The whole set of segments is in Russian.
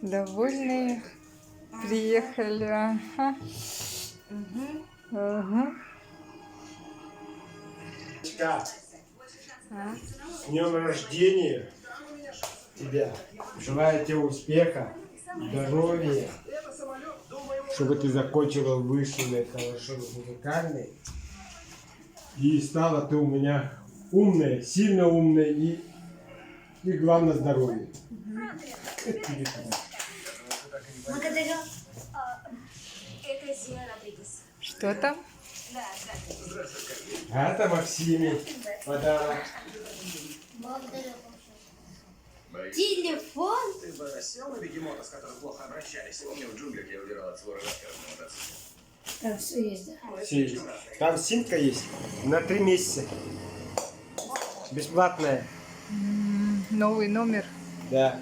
Довольные приехали. Ага. Ага. С днем рождения тебя. Желаю тебе успеха, здоровья, чтобы ты закончила высший, хорошо музыкальный. И стала ты у меня умная, сильно умная и главное здоровье. Благодарю. Это Зия Родригес. Что там? А это Максиме подарок. Благодарю. Телефон? Ты бы сел на бегемота, с которым плохо обращались. Помню, в джунглях я убирал от свора рассказанного мотоцикла. Там все есть, да? Все есть. Там симка есть на 3 месяца. Бесплатная. Новый номер. Да.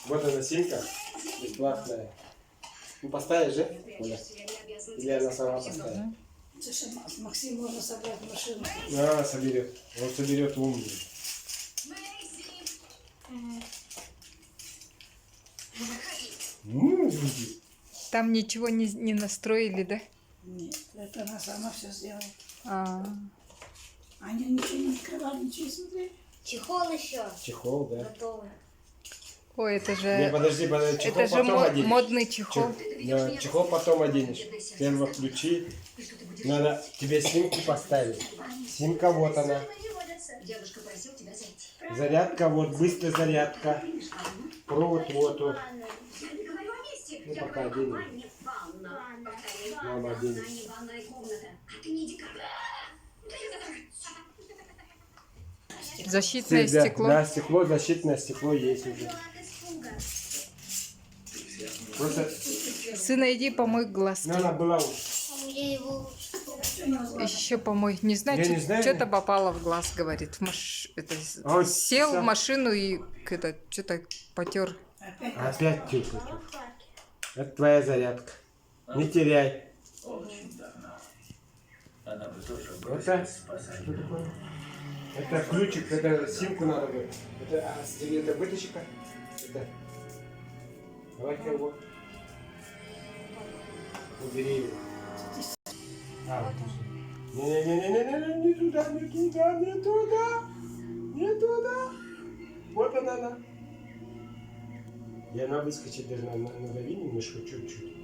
Вот она симка. Бесплатная. Ну поставишь же? Оля? Или она сама поставит? Слушай, Максим, можно собрать машину. А, соберет. Он соберет умный. Будет. Там ничего не настроили, да? Нет, это она сама все сделает. А, Они ничего не открывали, ничего не смотрели. Чехол еще. Чехол, да. Готовый. ой, это Не, же, подожди, чехол это же потом оденешь. модный чехол. Да, чехол потом оденешь. Первого включи. Надо тебе симку поставить. Симка вот она. Дедушка просил тебя зайти. Зарядка вот, быстрая зарядка. Провод вот. Ну пока оденем. Мама оденет. Защитное Да, стекло. да, стекло, защитное стекло есть уже. Просто, Сына, иди помой глазки. ну, она была уже. Я его... Еще помой. Не знаю, Я не знаю. что-то попало в глаз, говорит. А вот Сел в сам- машину и что-то потер. Опять тюк. Это твоя зарядка. Не теряй. Очень давно. Она бы тоже Это, бросилась спасать. что такое? Это ключик, это симку надо будет. Это вытащи-ка. Это. Давай-ка его. Убери его. Вот не-не-не-не-не, не туда, не туда, не туда. Не туда. Вот она. И она выскочит даже на надави немножко, чуть-чуть.